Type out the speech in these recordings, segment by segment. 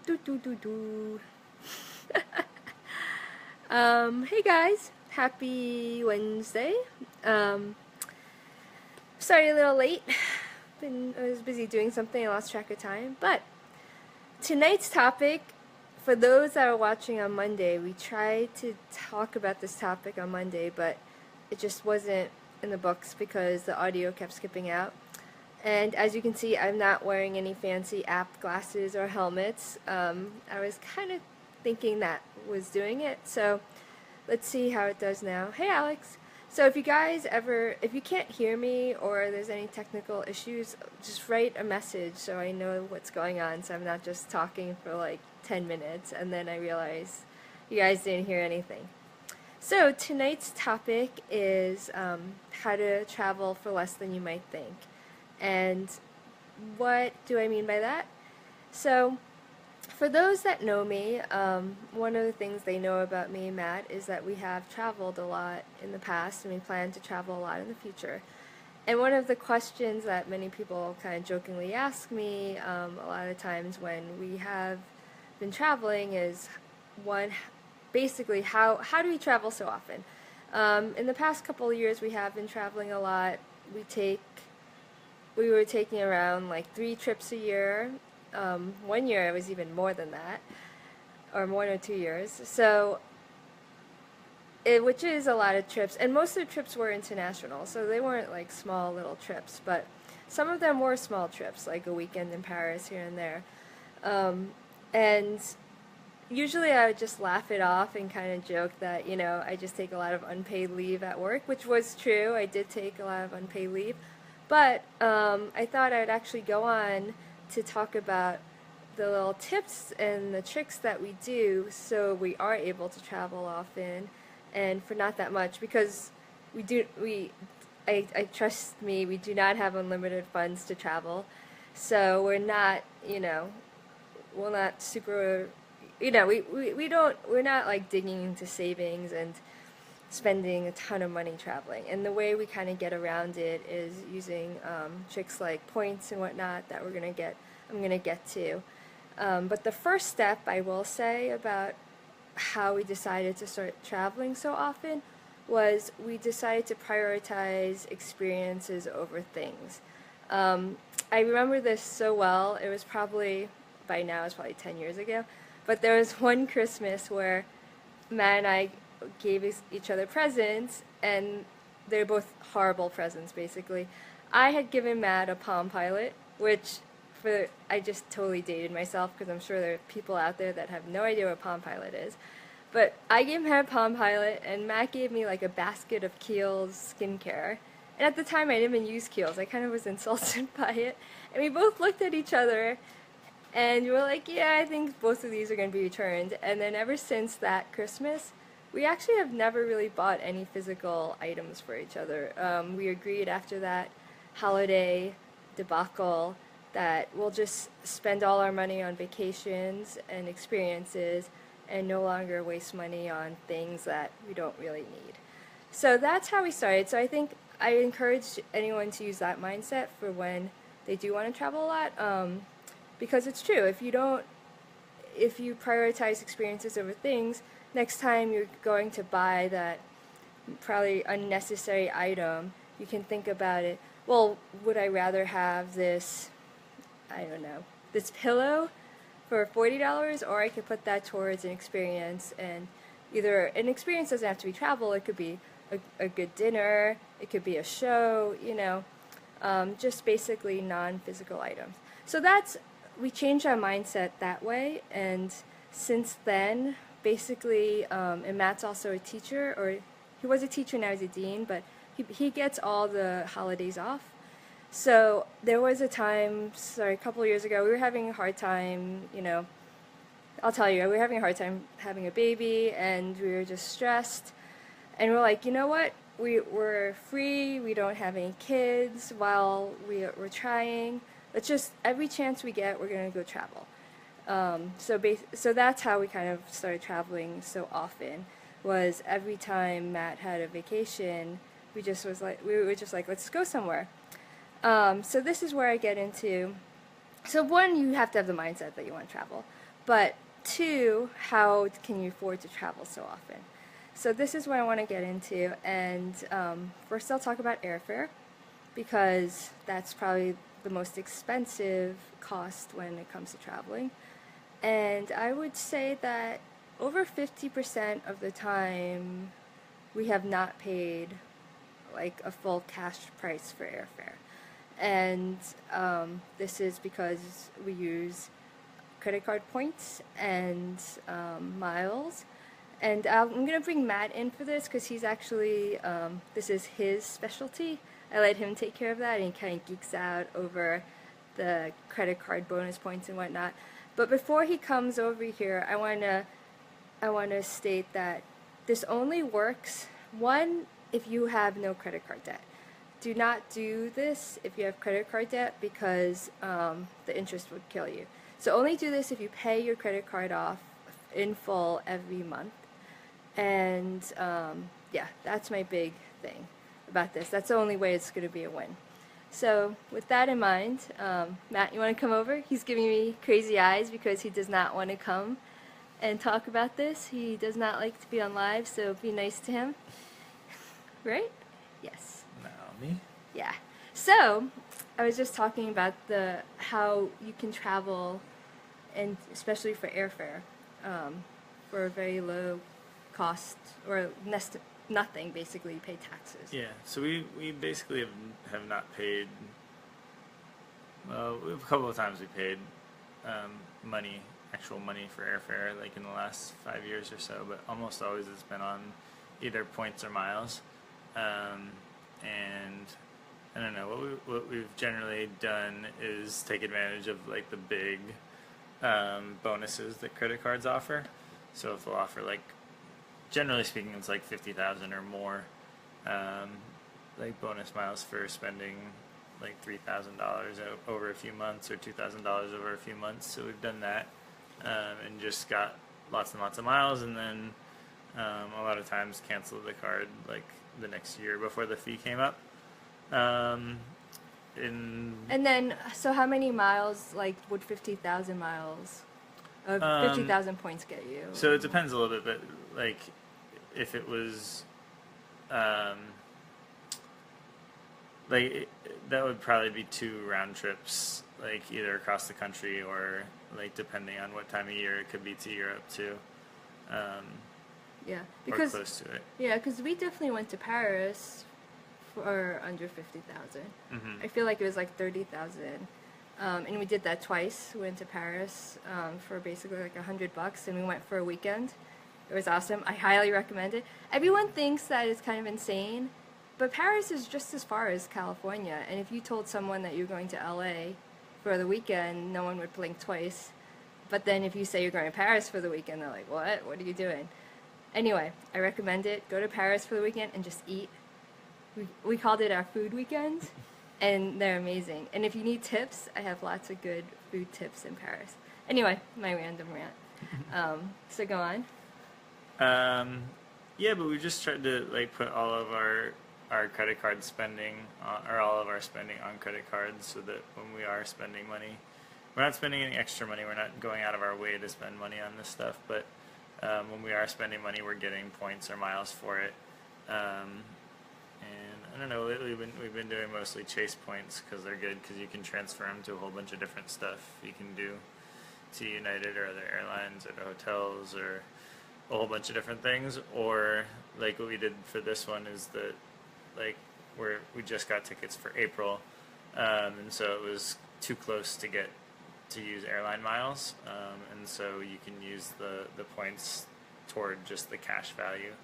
Do do do do. Hey guys, happy Wednesday. Um, Sorry a little late. I was busy doing something. I lost track of time. But tonight's topic, for those that are watching on Monday, we tried to talk about this topic on Monday, but it just wasn't in the books because the audio kept skipping out. And as you can see, I'm not wearing any fancy app glasses or helmets. I was kind of thinking that was doing it, so let's see how it does now. Hey Alex! So if you can't hear me or there's any technical issues, just write a message so I know what's going on, so I'm not just talking for like 10 minutes and then I realize you guys didn't hear anything. So tonight's topic is how to travel for less than you might think. And what do I mean by that? So, for those that know me, one of the things they know about me and Matt is that we have traveled a lot in the past and we plan to travel a lot in the future. And one of the questions that many people kind of jokingly ask me a lot of times when we have been traveling is one, basically, how do we travel so often? In the past couple of years, we have been traveling a lot. We were taking around like 3 trips a year. One year it was even more than that, or 1 or 2 years. So, which is a lot of trips, and most of the trips were international, so they weren't like small little trips, but some of them were small trips, like a weekend in Paris here and there. And usually I would just laugh it off and kind of joke that, I just take a lot of unpaid leave at work, which was true. I did take a lot of unpaid leave. But I thought I'd actually go on to talk about the little tips and the tricks that we do so we are able to travel often and for not that much, because I trust me, we do not have unlimited funds to travel. So we're not super, we're not like digging into savings and spending a ton of money traveling. And the way we kind of get around it is using tricks like points and whatnot that I'm gonna get to. But the first step I will say about how we decided to start traveling so often was we decided to prioritize experiences over things. I remember this so well. It was probably, by now it's probably 10 years ago, but there was one Christmas where Matt and I gave each other presents, and they're both horrible presents, basically. I had given Matt a Palm Pilot, which I just totally dated myself because I'm sure there are people out there that have no idea what Palm Pilot is. But I gave Matt a Palm Pilot, and Matt gave me like a basket of Kiehl's skincare. And at the time, I didn't even use Kiehl's. I kind of was insulted by it. And we both looked at each other, and we were like, yeah, I think both of these are going to be returned. And then ever since that Christmas, we actually have never really bought any physical items for each other. We agreed after that holiday debacle that we'll just spend all our money on vacations and experiences and no longer waste money on things that we don't really need. So that's how we started. So I think I encourage anyone to use that mindset for when they do want to travel a lot, because it's true. If you prioritize experiences over things, next time you're going to buy that probably unnecessary item, you can think about it. Well, would I rather have this, I don't know, this pillow for $40, or I could put that towards an experience? And either an experience doesn't have to be travel, it could be a good dinner, it could be a show, just basically non-physical items. So we changed our mindset that way, and since then, basically, and Matt's also a teacher, or he was a teacher, now he's a dean, but he gets all the holidays off. So there was a couple of years ago, we were having a hard time, I'll tell you, we were having a hard time having a baby, and we were just stressed, and we're like, you know what, we're free, we don't have any kids while we're trying, let's just, every chance we get, we're going to go travel. So that's how we kind of started traveling so often, was every time Matt had a vacation, we were just like, let's go somewhere. So this is where I get into, so one, you have to have the mindset that you want to travel, but two, how can you afford to travel so often? So this is what I want to get into, and first I'll talk about airfare, because that's probably the most expensive cost when it comes to traveling. And I would say that over 50% of the time we have not paid like a full cash price for airfare. And this is because we use credit card points and miles. And I'm going to bring Matt in for this because he's actually, this is his specialty. I let him take care of that, and he kind of geeks out over the credit card bonus points and whatnot. But before he comes over here, I want to state that this only works, one, if you have no credit card debt. Do not do this if you have credit card debt, because the interest would kill you. So only do this if you pay your credit card off in full every month. And yeah, that's my big thing about this. That's the only way it's going to be a win. So with that in mind, Matt, you want to come over? He's giving me crazy eyes because he does not want to come and talk about this. He does not like to be on live, so be nice to him. Right? Yes. Naomi? Yeah. So I was just talking about how you can travel, and especially for airfare, for a very low cost, or nothing, basically. You pay taxes. Yeah, so we basically have not paid, well, a couple of times we paid actual money for airfare, like in the last 5 years or so, but almost always it's been on either points or miles. And I don't know, what we've generally done is take advantage of like the big bonuses that credit cards offer. So if they'll offer, like, generally speaking, it's like 50,000 or more, like bonus miles for spending like $3,000 over a few months, or $2,000 over a few months. So we've done that, and just got lots and lots of miles, and then a lot of times canceled the card like the next year before the fee came up. And then, so how many miles, like, would 50,000 miles of 50,000 points get you? So it depends a little bit, but like if it was that would probably be 2 round trips, like either across the country, or like depending on what time of year, it could be to Europe too. Yeah, because or close to it. Yeah, because we definitely went to Paris for under 50,000. I feel like it was like 30,000, and we did that twice. We went to Paris for basically like $100, and we went for a weekend. It was awesome. I highly recommend it. Everyone thinks that it's kind of insane, but Paris is just as far as California. And if you told someone that you're going to LA for the weekend, no one would blink twice. But then if you say you're going to Paris for the weekend, they're like, what? What are you doing? Anyway, I recommend it. Go to Paris for the weekend and just eat. We called it our food weekend, and they're amazing. And if you need tips, I have lots of good food tips in Paris. Anyway, my random rant. So go on. Yeah, but we just tried to like put all of our credit card spending, or all of our spending on credit cards, so that when we are spending money, we're not spending any extra money. We're not going out of our way to spend money on this stuff, but when we are spending money, we're getting points or miles for it. And I don't know, lately we've been doing mostly Chase points because they're good, because you can transfer them to a whole bunch of different stuff. You can do to United or other airlines, or to hotels, or a whole bunch of different things. Or like what we did for this one is that, like, we just got tickets for April, and so it was too close to use airline miles, and so you can use the points toward just the cash value,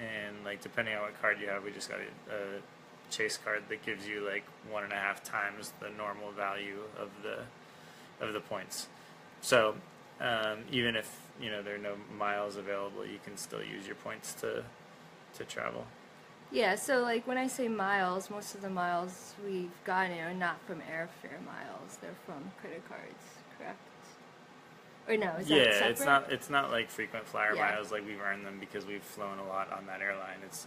and like depending on what card you have, we just got a Chase card that gives you like 1.5 times the normal value of the points. So even if there are no miles available, you can still use your points to travel. Yeah, so like when I say miles, most of the miles we've gotten are not from airfare miles. They're from credit cards, correct? Or no, is that separate? Yeah, it's not like frequent flyer Yeah. miles, like we've earned them because we've flown a lot on that airline. It's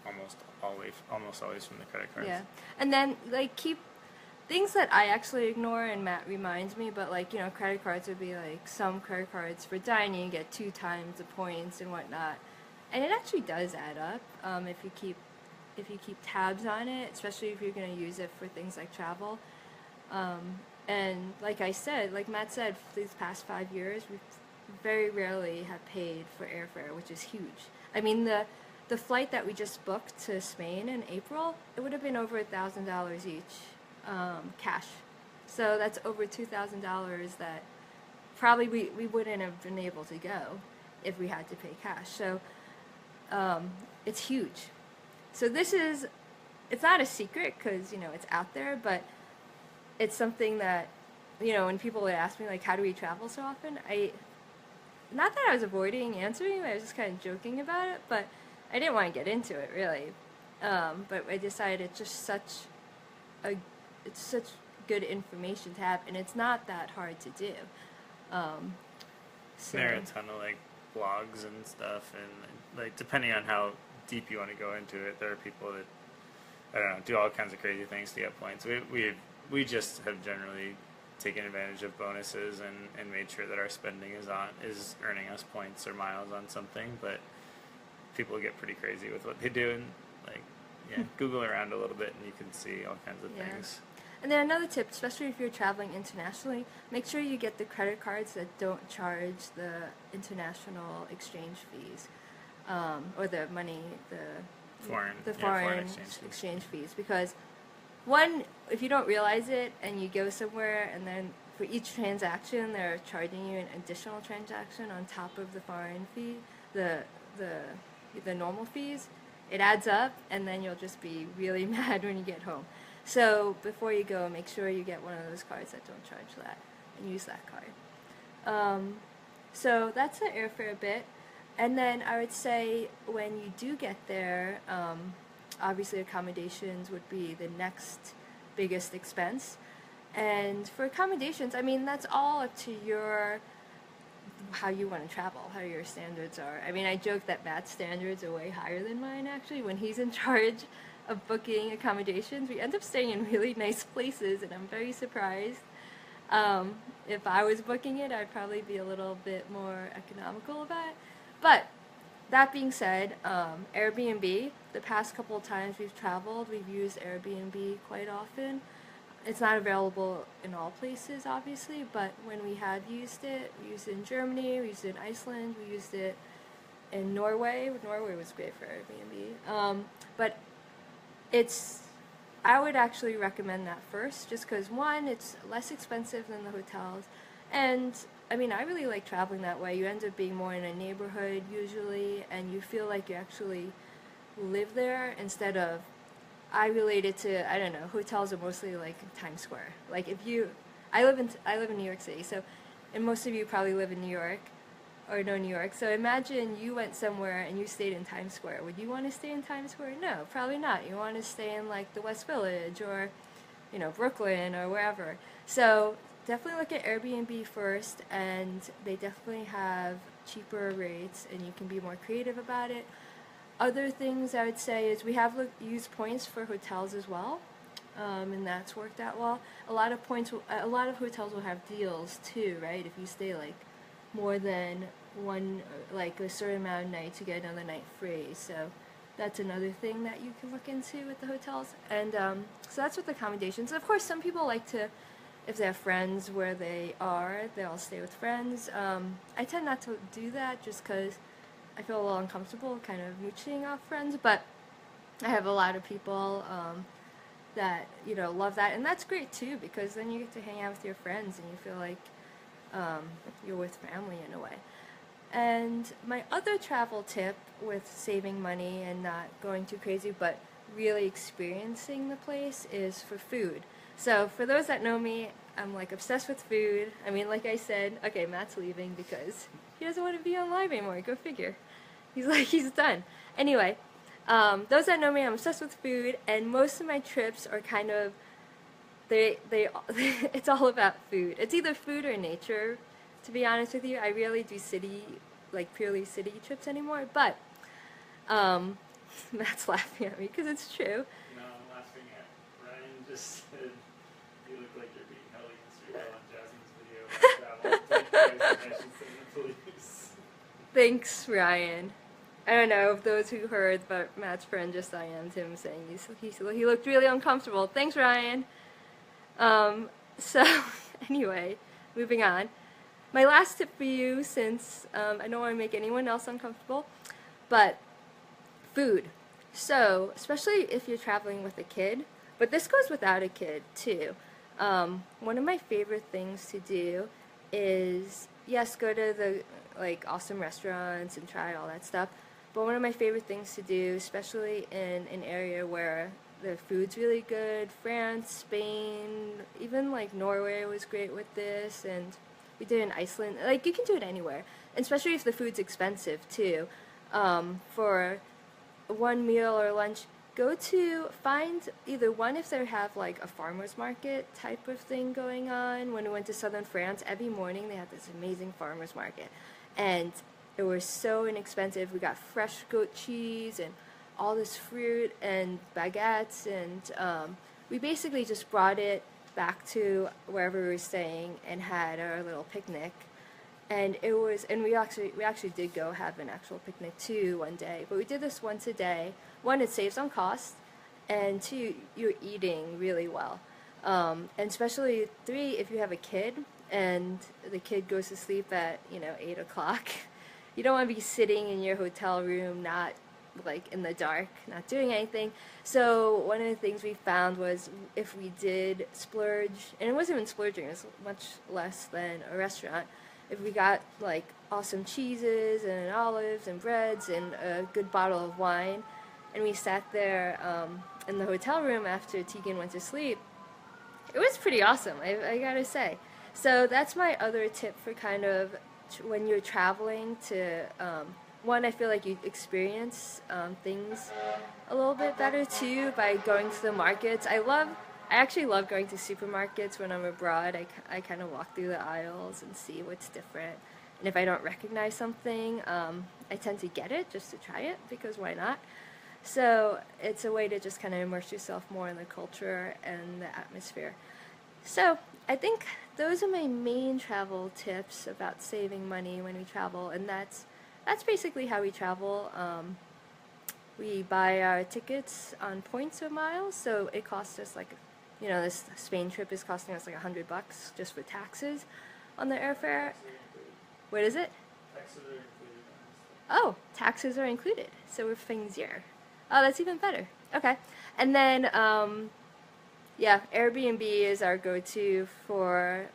almost always from the credit cards. Yeah, and then like things that I actually ignore, and Matt reminds me, but like, credit cards would be like some credit cards for dining, you get 2 times the points and whatnot. And it actually does add up if you keep tabs on it, especially if you're going to use it for things like travel. And like I said, like Matt said, for these past 5 years, we very rarely have paid for airfare, which is huge. I mean, the flight that we just booked to Spain in April, it would have been over $1,000 each, cash. So that's over $2,000 that probably we wouldn't have been able to go if we had to pay cash. So it's huge. So it's not a secret because, it's out there, but it's something that, when people would ask me, like, how do we travel so often? Not that I was avoiding answering, I was just kind of joking about it, but I didn't want to get into it, really. But I decided it's such good information to have, and it's not that hard to do. There are a ton of, like, blogs and stuff, and, like, depending on how deep you want to go into it, there are people that, I don't know, do all kinds of crazy things to get points. We just have generally taken advantage of bonuses and made sure that our spending is earning us points or miles on something, but people get pretty crazy with what they do, and Google around a little bit and you can see all kinds of things. And then another tip, especially if you're traveling internationally, make sure you get the credit cards that don't charge the international exchange fees, or the foreign exchange fees. Because one, if you don't realize it and you go somewhere and then for each transaction they're charging you an additional transaction on top of the foreign fee, the normal fees, it adds up, and then you'll just be really mad when you get home. So before you go, make sure you get one of those cards that don't charge that and use that card. So that's the airfare bit. And then I would say when you do get there, obviously accommodations would be the next biggest expense. And for accommodations, I mean, that's all up to how you want to travel, how your standards are. I mean, I joke that Matt's standards are way higher than mine, actually. When he's in charge of booking accommodations, we end up staying in really nice places, and I'm very surprised. If I was booking it, I'd probably be a little bit more economical about it. But that being said, Airbnb, the past couple of times we've traveled, we've used Airbnb quite often. It's not available in all places, obviously, but when we have used it, we used it in Germany, we used it in Iceland, we used it in Norway. Norway was great for Airbnb. But I would actually recommend that first, just because, one, it's less expensive than the hotels, and I mean, I really like traveling that way. You end up being more in a neighborhood usually, and you feel like you actually live there instead of, I relate it to, I don't know, hotels are mostly like Times Square. Like I live in New York City, so, and most of you probably live in New York, or know New York. So imagine you went somewhere and you stayed in Times Square. Would you want to stay in Times Square? No, probably not. You want to stay in like the West Village or, Brooklyn or wherever. So definitely look at Airbnb first, and they definitely have cheaper rates and you can be more creative about it. Other things I would say is we have used points for hotels as well, and that's worked out well. A lot of hotels will have deals too, right? If you stay like more than like a certain amount of nights, you get another night free. So that's another thing that you can look into with the hotels. And so that's with accommodations. Of course, some people like to, if they have friends where they are, they'll stay with friends. I tend not to do that just because I feel a little uncomfortable kind of mooching off friends, but I have a lot of people that, love that, and that's great too, because then you get to hang out with your friends and you feel like you're with family in a way. And my other travel tip with saving money and not going too crazy, but really experiencing the place, is for food. So for those that know me, I'm like obsessed with food. I mean, like I said, okay, Matt's leaving because he doesn't want to be on live anymore. Go figure. He's done. Anyway, those that know me, I'm obsessed with food, and most of my trips are kind of, it's all about food. It's either food or nature, to be honest with you. I rarely do purely city trips anymore, but Matt's laughing at me because it's true. No, I'm laughing at Ryan just said Thanks, Ryan. I don't know if those who heard, but Matt's friend just IM'd him saying he looked really uncomfortable. Thanks, Ryan. So, anyway, moving on. My last tip for you, since I don't want to make anyone else uncomfortable, but food. So, especially if you're traveling with a kid, but this goes without a kid too. One of my favorite things to do is, yes, go to the like awesome restaurants and try all that stuff, but one of my favorite things to do, especially in an area where the food's really good, France, Spain, even like Norway was great with this, and we did it in Iceland. Like, you can do it anywhere, and especially if the food's expensive too. For one meal or lunch, go to find either one if they have like a farmer's market type of thing going on. When we went to southern France, every morning they had this amazing farmer's market, and it was so inexpensive. We got fresh goat cheese and all this fruit and baguettes, and we basically just brought it back to wherever we were staying and had our little picnic. And it was, and we actually did go have an actual picnic too one day, but we did this once a day. One, it saves on cost, and two, you're eating really well. And especially three, if you have a kid and the kid goes to sleep at 8 o'clock, you don't want to be sitting in your hotel room not like in the dark, not doing anything. So one of the things we found was if we did splurge, and it wasn't even splurging, it was much less than a restaurant. If we got like awesome cheeses and olives and breads and a good bottle of wine, and we sat there in the hotel room after Tegan went to sleep, it was pretty awesome, I gotta say. So that's my other tip for kind of when you're traveling to, one, I feel like you experience things a little bit better too by going to the markets. I actually love going to supermarkets when I'm abroad. I kind of walk through the aisles and see what's different. And if I don't recognize something, I tend to get it just to try it, because why not? So it's a way to just kind of immerse yourself more in the culture and the atmosphere. So I think those are my main travel tips about saving money when we travel, and that's basically how we travel. We buy our tickets on points or miles, so it costs us like, this Spain trip is costing us like $100 just for taxes on the airfare. What is it? Taxes are included. Oh, taxes are included, so we're paying 0. Oh, that's even better. Okay, and then yeah, Airbnb is our go-to for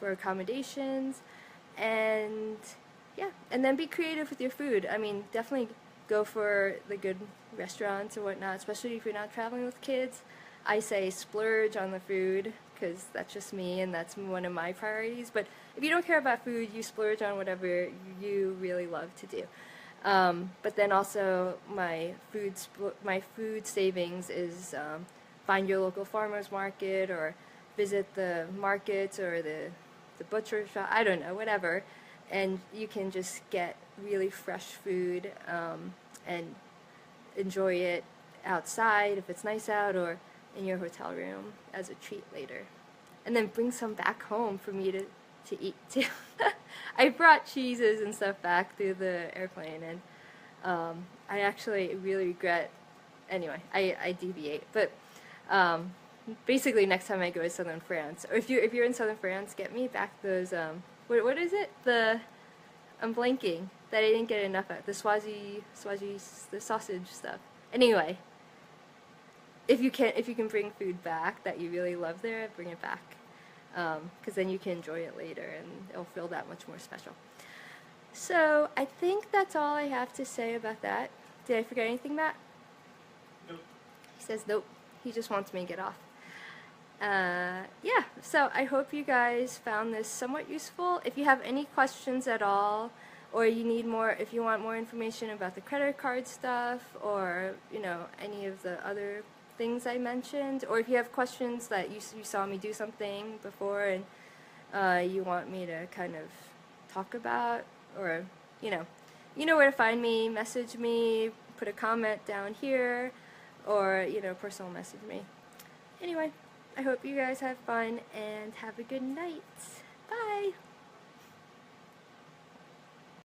accommodations, and yeah, and then be creative with your food. I mean, definitely go for the good restaurants or whatnot, especially if you're not traveling with kids. I say splurge on the food, because that's just me and that's one of my priorities. But if you don't care about food, you splurge on whatever you really love to do. But then also my food savings is find your local farmer's market, or visit the markets or the butcher shop, I don't know, whatever, and you can just get really fresh food and enjoy it outside if it's nice out, or in your hotel room as a treat later. And then bring some back home for me to eat too. I brought cheeses and stuff back through the airplane, and I actually really regret, anyway, I deviate, but basically next time I go to southern France, or if you're in southern France, get me back those, what is it? I'm blanking, that I didn't get enough of, the the sausage stuff. Anyway, if you can bring food back that you really love there, bring it back, because then you can enjoy it later and it'll feel that much more special. So I think that's all I have to say about that. Did I forget anything, Matt? Nope. He says nope. He just wants me to get off. Yeah, so I hope you guys found this somewhat useful. If you have any questions at all, or you need more, if you want more information about the credit card stuff, or any of the other things I mentioned, or if you have questions that you saw me do something before and you want me to kind of talk about, or you know where to find me, message me, put a comment down here, or personal message me. Anyway, I hope you guys have fun and have a good night.